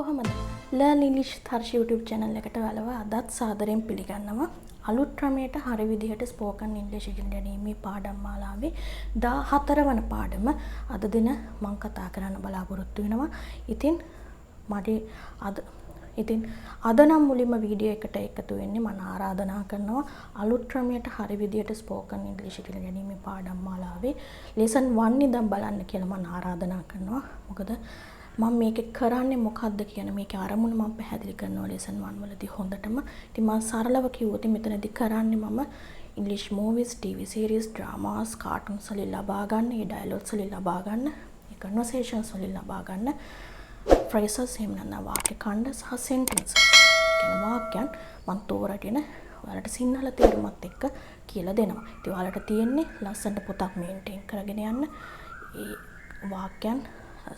කොහොමද? Learn English Tharsh YouTube channel එකට ඔයාලව අදත් සාදරයෙන් පිළිගන්නවා. අලුත් ක්‍රමයට හරි විදිහට spoken English ඉගෙන ගැනීමේ පාඩම් මාලාවේ 14 වන පාඩම අද දින මම කතා කරන්න බලාපොරොත්තු වෙනවා. ඉතින් අද නම් මුලින්ම වීඩියෝ එකට එකතු වෙන්නේ මම ආරාධනා කරනවා අලුත් ක්‍රමයට හරි විදිහට spoken English ඉගෙන ගැනීමේ පාඩම් මාලාවේ lesson 1 ඉඳන් බලන්න කියලා මම ආරාධනා කරනවා. මොකද මම මේක කරන්නේ මොකක්ද කියන මේකේ අරමුණ මම පැහැදිලි කරනවා lesson 1 වලදී හොඳටම. ඉතින් මම සරලව කිව්වොත් මෙතනදී කරන්නේ මම English movies, TV series, dramas, cartoons වලින් ලබා ගන්න, ඒ dialogues වලින් ලබා ගන්න, ඒ conversations වලින් ලබා ගන්න phrases එහෙම නැත්නම් වාක්‍ය ඛණ්ඩ සහ sentences කියන වාක්‍යයන් මම තෝරගෙන ඔයාලට සිංහල තේරුමත් එක්ක කියලා දෙනවා. ඉතින් ඔයාලට තියෙන්නේ ලස්සනට පොතක් මේන්ටේන් කරගෙන යන්න. ඒ වාක්‍යයන්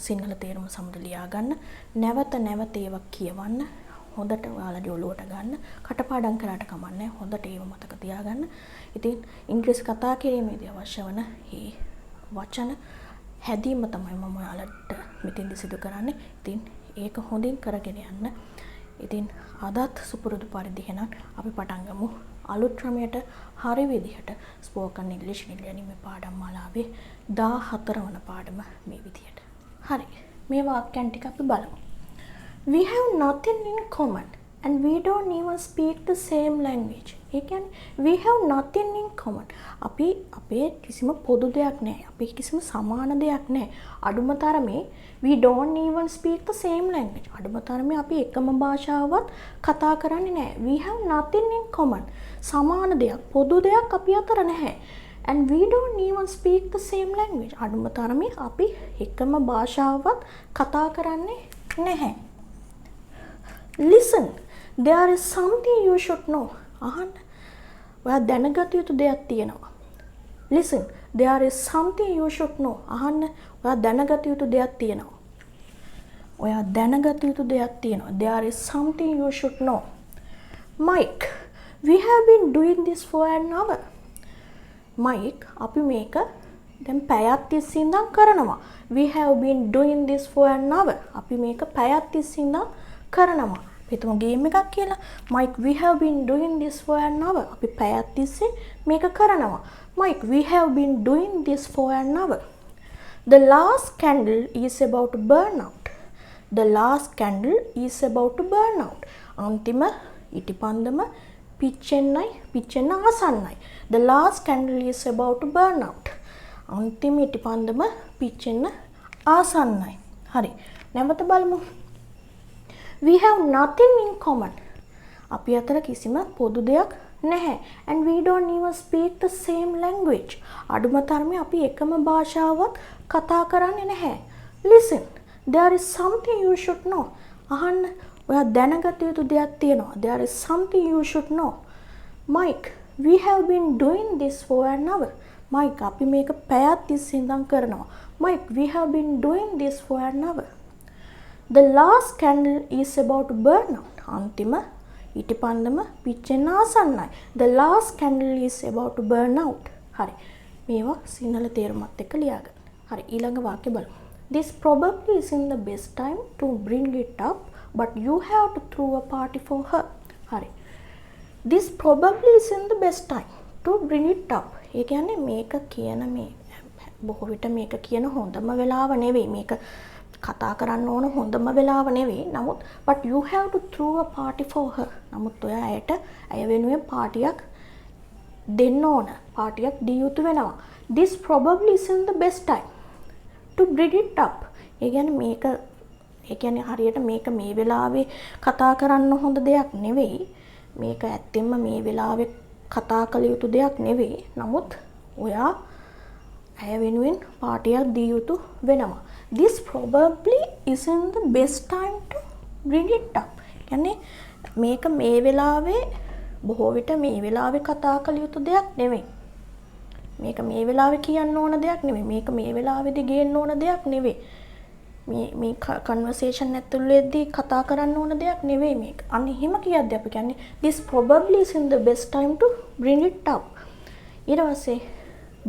සිංහල තේරුම සමග ලියා ගන්න. නැවත ඒවා කියවන්න. හොඳට ඔයාලගේ ඔළුවට ගන්න. කටපාඩම් කරාට කමන්නේ. හොඳට ඒව මතක තියාගන්න. ඉතින් ඉංග්‍රීසි කතා කිරීමේදී අවශ්‍ය වන මේ වචන හැදීම තමයි මම ඔයාලට මෙතෙන්දි සිදු කරන්නේ. ඉතින් ඒක හොඳින් කරගෙන යන්න. ඉතින් අදත් සුපුරුදු පරිදි එහෙනම් අපි පටන් ගමු. අලුත් ක්‍රමයට හරි විදිහට spoken English ඉගෙන ගැනීමේ පාඩම් මාලාවේ 14 වන පාඩම මේ විදිහට. හරි. මේ වාක්‍යයන් ටික අපි බලමු. We have nothing in common and we don't even speak the same language. ඒ කියන්නේ we have nothing in common. අපේ කිසිම පොදු දෙයක් නැහැ. අපේ කිසිම සමාන දෙයක් නැහැ. අඩුම තරමේ we don't even speak the same language. අඩුම තරමේ අපි එකම භාෂාවවත් කතා කරන්නේ නැහැ. We have nothing in common. සමාන දෙයක්, පොදු දෙයක් අපි අතර නැහැ. And we don't even speak the same language. අඩුම තරමේ අපි එකම භාෂාවවත් කතා කරන්නේ නැහැ. Listen, there is something you should know. අහන්න. ඔයා දැනගත යුතු දෙයක් තියෙනවා. Listen, there is something you should know. අහන්න. ඔයා දැනගත යුතු දෙයක් තියෙනවා. ඔයා දැනගත යුතු දෙයක් තියෙනවා. There is something you should know. Mike, we have been doing this for an hour. Mike, අපි මේක දැන් පැයක් තිස්සේ ඉඳන් කරනවා. We have been doing this for an hour. අපි මේක පැයක් තිස්සේ ඉඳන් කරනවා. හිතමු ගේම් එකක් කියලා. Mike, we have been doing this for an hour. අපි පැයක් තිස්සේ මේක කරනවා. Mike, we have been doing this for an hour. The last candle is about to burn out. The last candle is about to burn out. අන්තිම ඉටිපන්දම පිච්චෙන්න ආසන්නයි. The last candle is about to burn out. අන්තිම ඉටිපන්දම පිච්චෙන්න ආසන්නයි. හරි. නැවත බලමු. We have nothing in common. අපි අතර කිසිම පොදු දෙයක් නැහැ. And we don't even speak the same language. අඩුම තරමේ අපි එකම භාෂාවක් කතා කරන්නේ නැහැ. Listen, there is something you should know. අහන්න. ඔයා දැනගත යුතු දෙයක් තියෙනවා. There is something you should know. Mike, we have been doing this for an hour. Mike, අපි මේක පැයක් තිස්සේ ඉඳන් කරනවා. Mike, we have been doing this for an hour. The last candle is about to burn out. අන්තිම ඉටිපන්දම පිච්චෙන්න ආසන්නයි. The last candle is about to burn out. හරි. මේවා සිංහල තේරුමත් එක්ක ලියාගන්න. හරි. ඊළඟ වාක්‍ය බලමු. This probably isn't the best time to bring it up, but you have to throw a party for her. හරි. This probably isn't the best time to bring it up. ඒ කියන්නේ මේක කියන මේ බොහෝ විට මේක කියන හොඳම වෙලාව නෙවෙයි. මේක කතා කරන්න ඕන හොඳම වෙලාව නෙවෙයි. නමුත් but you have to throw a party for her. නමුත් ඔයා ඇය වෙනුවෙන් පාටියක් දෙන්න ඕන. පාටියක් දිය යුතු වෙනවා. This probably isn't the best time to bring it up. ඒ කියන්නේ හරියට මේක මේ වෙලාවේ කතා කරන්න හොඳ දෙයක් නෙවෙයි. මේක ඇත්තෙන්ම මේ වෙලාවේ කතා කළ යුතු දෙයක් නෙවෙයි. නමුත් ඔයා ඇය වෙනුවෙන් පාටියක් දිය යුතු වෙනවා. This probably isn't the best time to bring it up. කියන්නේ මේක මේ වෙලාවේ බොහෝ විට මේ වෙලාවේ කතා කළ යුතු දෙයක් නෙවෙයි. මේක මේ වෙලාවේ කියන්න ඕන දෙයක් නෙවෙයි. මේක මේ වෙලාවේදී ගේන්න ඕන දෙයක් නෙවෙයි. මේ conversation ඇතුළේදී කතා කරන්න ඕන දෙයක් නෙවෙයි මේක. අන්න එහෙම කියද්දී අපි කියන්නේ this probably isn't the best time to bring it up. ඊට පස්සේ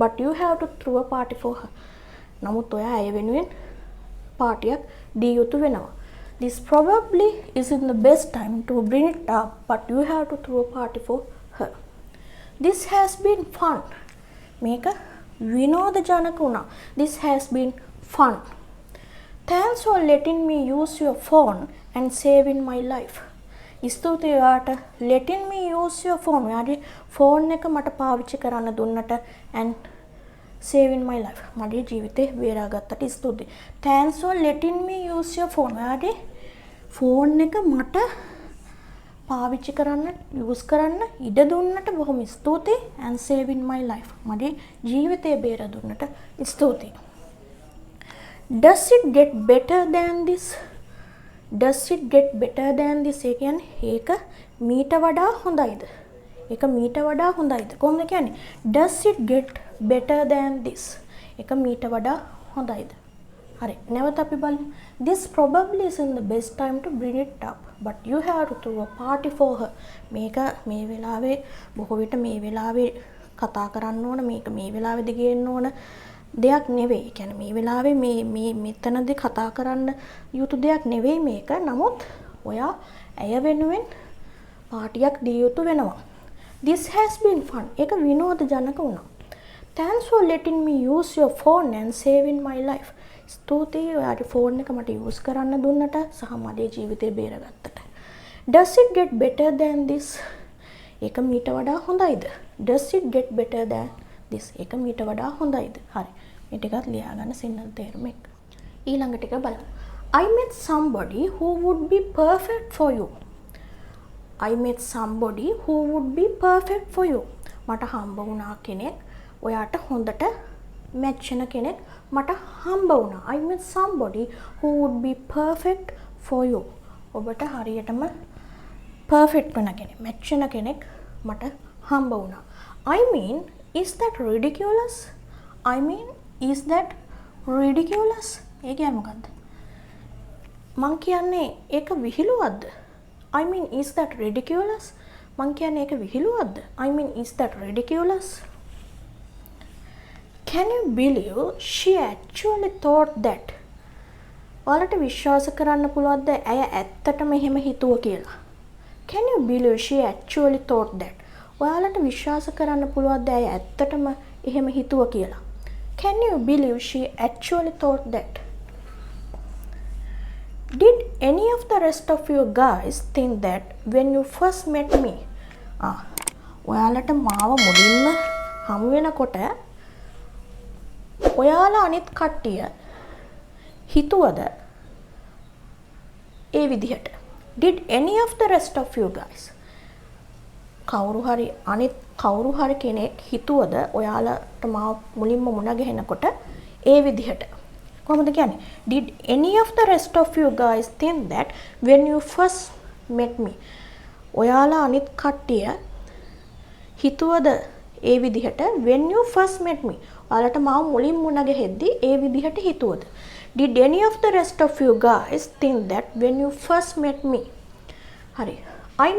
but you have to throw a party for her. නමුත් ඔයා ඇය වෙනුවෙන් පාටියක් දී යුතු වෙනවා. This probably isn't the best time to bring it up, but you have to throw a party for her. This has been fun. මේක විනෝදජනක වුණා. This has been fun. Thanks for letting me use your phone and saving my life. ස්තුතියි ඔයාට letting me use your phone. ඔයාගේ phone එක මට පාවිච්චි කරන්න දුන්නට and saving my life. මගේ ජීවිතේ බේරාගත්තට ස්තුතියි. Thanks for letting me use your phone. ඔයාගේ ෆෝන් එක මට පාවිච්චි කරන්න යූස් කරන්න ඉඩ දුන්නට බොහොම ස්තුතියි and saving my life. මගේ ජීවිතය බේර දුන්නට ස්තුතියි. Does it get better than this? Does it get better than this? ඒ කියන්නේ ඒක මීට වඩා හොඳයිද? ඒක මීට වඩා හොඳයිද? කොහොමද කියන්නේ? Does it get better than this? ඒක මීට වඩා හොඳයිද? හරි. නැවත අපි බලමු. This probably isn't the best time to bring it up, but you have to throw a party for her. මේක මේ වෙලාවේ බොහෝ විට මේ වෙලාවේ කතා කරන්න ඕන, මේක මේ වෙලාවේදී ගේන්න ඕන දෙයක් නෙවෙයි. කියන්නේ මේ වෙලාවේ මේ මෙතනදී කතා කරන්න යුතු දෙයක් නෙවෙයි මේක. නමුත් ඔයා ඇය වෙනුවෙන් පාටියක් දිය යුතු වෙනවා. This has been fun. ඒක විනෝදජනක වුණා. Thanks for letting me use your phone and saving my life. ස්තුතියි ඔයාගේ ෆෝන් එක මට යූස් කරන්න දුන්නට සහ මගේ ජීවිතේ බේරගත්තට. Does it get better than this? ඒක මීට වඩා හොඳයිද? Does it get better than this? ඒක මීට වඩා හොඳයිද? හරි. මේ ටිකත් ලියා ගන්න සිංහල තේරුම එක්ක. ඊළඟ ටික බලමු. I met somebody who would be perfect for you. I met somebody who would be perfect for you. මට හම්බ වුණා කෙනෙක් ඔයාට හොඳට මැච් වෙන කෙනෙක් මට හම්බ වුණා. I met somebody who would be perfect for you. ඔබට හරියටම perfect වෙන කෙනෙක්, මැච් වෙන කෙනෙක් මට හම්බ වුණා. I mean, is that ridiculous? I mean, is that ridiculous? ඒ කියන්නේ මොකද්ද? මං කියන්නේ ඒක විහිළුවක්ද? I mean, is that ridiculous? මං කියන්නේ ඒක විහිළුවක්ද? I mean, is that ridiculous? Can you believe she actually thought that? ඔයාලට විශ්වාස කරන්න පුළුවන්ද ඇය ඇත්තටම එහෙම හිතුව කියලා? Can you believe she actually thought that? ඔයාලට විශ්වාස කරන්න පුළුවන්ද ඇය ඇත්තටම එහෙම හිතුව කියලා? Can you believe she actually thought that? Did any of the rest of you guys think that when you first met me? ඔයාලට මාව මුලින්ම හමු වෙනකොට ඔයාලා අනිත් කට්ටිය හිතුවද ඒ විදිහට? Did any of the rest of you guys කවුරු හරි කෙනෙක් හිතුවද ඔයාලට මාව මුලින්ම මුණ ගැහෙනකොට ඒ විදිහට? කොහොමද කියන්නේ? Did any of the rest of you guys think that when you first met me? ඔයාලා අනිත් කට්ටිය හිතුවද ඒ විදිහට when you first met me? ඔයාලට මාව මුලින් මුණ ගැහෙද්දි ඒ විදිහට හිතුවද? Did any of the rest of you guys think that when you first met me? හරි. I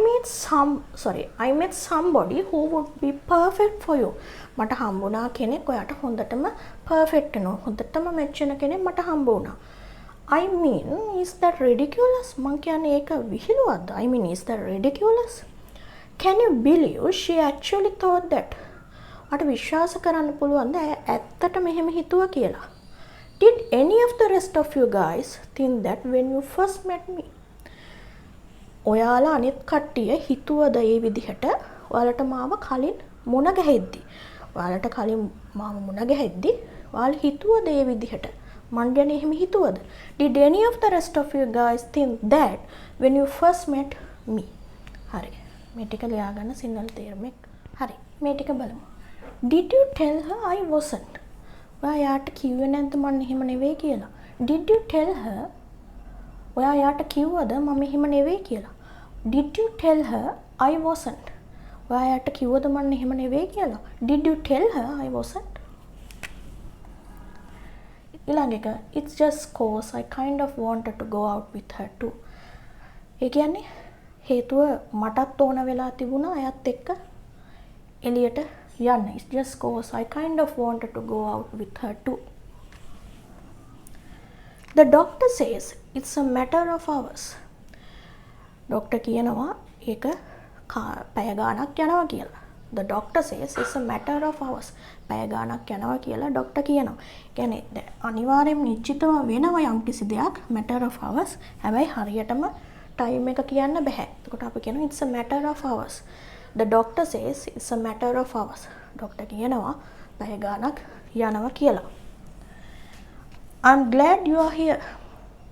met somebody who would be perfect for you. මට හම්බුණා කෙනෙක් ඔයාට හොඳටම perfect වෙනවා. හොඳටම match වෙන කෙනෙක් මට හම්බ වුණා. I mean, is that ridiculous? මං කියන්නේ ඒක විහිළුවක්ද? I mean, is that ridiculous? Can you believe she actually thought that? මට විශ්වාස කරන්න පුළුවන්ද ඇය ඇත්තටම එහෙම හිතුවා කියලා? Did any of the rest of you guys think that when you first met me? ඔයාලා අනිත් කට්ටිය හිතුවද ඒ විදිහට ඔයාලට මාව කලින් මුණ ගැහෙද්දි? ඔයාලට කලින් මාව මුණ ගැහෙද්දි ඔයාලා හිතුවද ඒ විදිහට? මං ගැන එහෙම හිතුවද? Did any of the rest of you guys think that when you first met me? හරි. මේ ටික ලියා ගන්න සිංහල තේරුම එක්ක. හරි. මේ ටික බලමු. Did you tell her I wasn't? ඔයා යාට කිව්වේ නැද්ද මං එහෙම නෙවෙයි කියලා? Did you tell her? ඔයා යාට කිව්වද මම එහෙම නෙවෙයි කියලා? Did you tell her I wasn't? ඔයා යාට කිව්වද මං එහෙම නෙවෙයි කියලා? Did you tell her I wasn't? ඊළඟ එක, it's just cause I kind of wanted to go out with her too. ඒ කියන්නේ හේතුව මටත් ඕන වෙලා තිබුණා අයත් එක්ක එළියට යන්න. It's just cause I kind of wanted to go out with her too. The doctor says it's a matter of hours. Doctor කියනවා ඒක පැය ගාණක් යනවා කියලා. The doctor says it's a matter of hours. පැය ගාණක් යනවා කියලා ඩොක්ටර් කියනවා. කියන්නේ අනිවාර්යයෙන්ම නිශ්චිතව වෙනවා යම් කිසි දෙයක් matter of hours. හැබැයි හරියටම time එක කියන්න බෑ. එතකොට අපි කියනවා it's a matter of hours. The doctor says it's a matter of hours. Doctor කියනවා පැය ගාණක් යනවා කියලා. I'm glad you are here.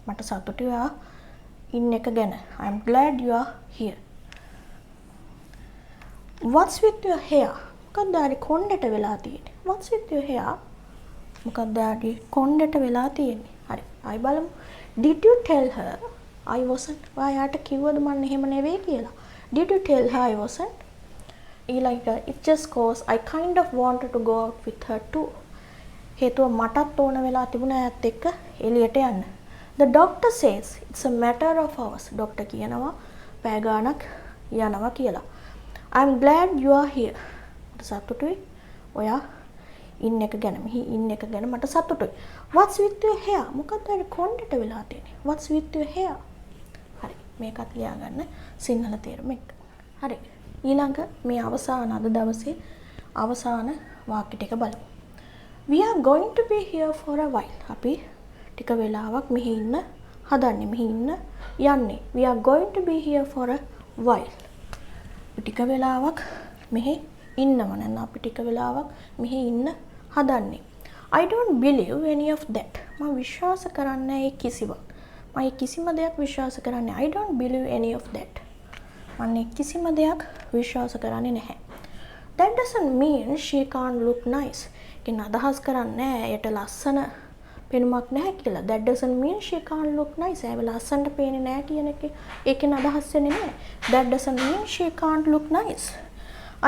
මට සතුටුයි ඔයා ඉන්න එක ගැන. I'm glad you are here. What's with your hair? මොකක්ද ආරි කොණ්ඩෙට වෙලා තියෙන්නේ? What's with your hair? මොකක්ද ආරි කොණ්ඩෙට වෙලා තියෙන්නේ? හරි. ආයි බලමු. Did you tell her I wasn't? ඔයාට කිව්වද මම එහෙම නෙවෙයි කියලා? Did you tell her I wasn't? ඊළඟට it just cause I kind of wanted to go out with her too. හේතුව මටත් ඕන වෙලා තිබුණා ඈත් එක්ක එළියට යන්න. The doctor says it's a matter of hours. Doctor කියනවා පැය ගාණක් යනවා කියලා. I'm glad you are here. මට සතුටුයි ඔයා ඉන්න එක ගැන. මෙහි ඉන්න එක ගැන මට සතුටුයි. What's with your hair? මොකක්ද අර කොණ්ඩෙට වෙලා තියෙන්නේ? What's with your hair? හරි. මේකත් ලියා ගන්න සිංහල තේරුම එක්ක. හරි. ඊළඟ මේ අවසාන අද දවසේ අවසාන වාක්‍ය ටික බලමු. We are going to be here for a while. අපි ටික වෙලාවක් මෙහි ඉන්න හදන්නේ. මෙහි ඉන්න යන්නේ. We are going to be here for a while. ටික වෙලාවක් මෙහි ඉන්නව නැත්නම් අපි ටික වෙලාවක් මෙහි ඉන්න හදන්නේ. I don't believe any of that. මම විශ්වාස කරන්නේ ඒ කිසිවක්. මම කිසිම දෙයක් විශ්වාස කරන්නේ. I don't believe any of that. මම කිසිම දෙයක් විශ්වාස කරන්නේ නැහැ. That doesn't mean she can't look nice. කියන අදහස් කරන්නේ එයට ලස්සන පෙනුමක් නැහැ කියලා. That doesn't mean she can't look nice. ඒ ලස්සනට පේන්නේ නැහැ කියන එක ඒකෙන් අදහස් වෙන්නේ නැහැ. That doesn't mean she can't look nice.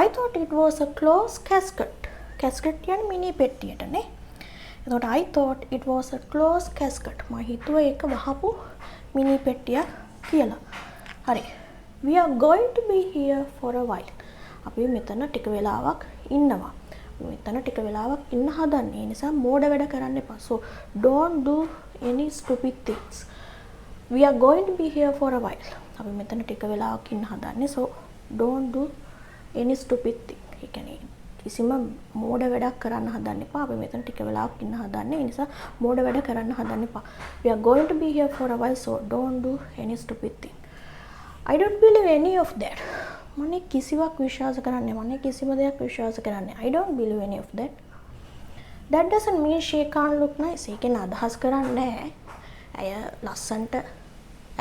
I thought it was a closed casket. Casket කියන්නේ මිනි පෙට්ටියටනේ. එතකොට I thought it was a closed casket. මම හිතුවා ඒක වහපු මිනි පෙට්ටියක් කියලා. හරි. We are going to be here for a while. අපි මෙතන ටික වෙලාවක් ඉන්නවා. මෙතන ටික වෙලාවක් ඉන්න හදන්නේ. ඒ නිසා මෝඩ වැඩ කරන්න එපා. So don't do any stupid things. We are going to be here for a while. අපි මෙතන ටික වෙලාවක් ඉන්න හදන්නේ. So don't do any stupid thing. ඒ කියන්නේ කිසිම මෝඩ වැඩක් කරන්න හදන්න එපා. අපි මෙතන ටික වෙලාවක් ඉන්න හදන්නේ. ඒ නිසා මෝඩ වැඩ කරන්න හදන්න එපා. We are going to be here for a while. So don't do any stupid thing. I don't believe any of that. මම කිසිවක් විශ්වාස කරන්නේ නැහැ. මම කිසිම දෙයක් විශ්වාස කරන්නේ නැහැ. I don't believe any of that. That doesn't mean she can't look nice. ඒකෙන් අදහස් කරන්නේ ඇය ලස්සනට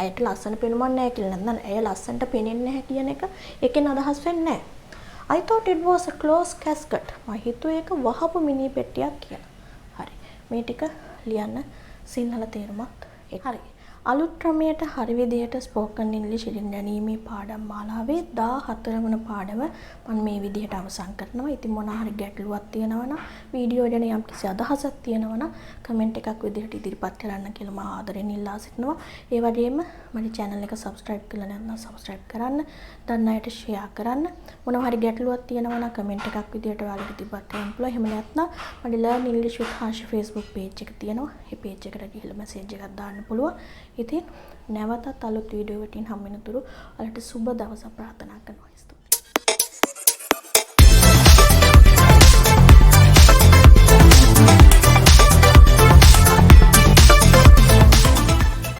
ඇයට ලස්සන පෙනුමක් නැහැ කියලා. නැත්නම් ඇය ලස්සනට පෙනෙන්නේ නැහැ කියන එක ඒකෙන් අදහස් වෙන්නේ නැහැ. I thought it was a closed casket. මම හිතුවේ ඒක වහපු මිනි පෙට්ටියක් කියලා. හරි. මේ ටික ලියන්න සිංහල තේරුමත් ඒක. හරි. අලුත් ක්‍රමයට හරි විදිහට ස්පෝකන් ඉංග්‍රීසි ඉගෙන ගැනීමේ පාඩම් මාලාවේ 14 වන පාඩම මම මේ විදිහට අවසන් කරනවා. ඉතින් මොනවා හරි ගැටලුවක් තියෙනවා නම් වීඩියෝ ගැන යම්කිසි අදහසක් තියෙනවා නම් කමෙන්ට් එකක් විදිහට ඉදිරිපත් කරන්න කියලා මම ආදරෙන් ඉල්ලා සිටිනවා. ඒ වගේම මගේ channel එක subscribe කරලා නැත්නම් subscribe කරන්න, දන්න අයට share කරන්න. මොනවා හරි ගැටලුවක් තියෙනවා නම් කමෙන්ට් එකක් විදිහට ඔයාලට ඉදිරිපත් කරන්න පුළුවන්. එහෙම නැත්නම් මගේ learn english with harsh Facebook page එක තියෙනවා. ඒ page එකට ගිහිල්ලා message එකක් දාන්න පුළුවන්. ඉතින් නැවතත් අලුත් වීඩියෝ එකකින් හම්බ වෙනතුරු ඔයාලට සුබ දවසක් ප්‍රාර්ථනා කරනවා.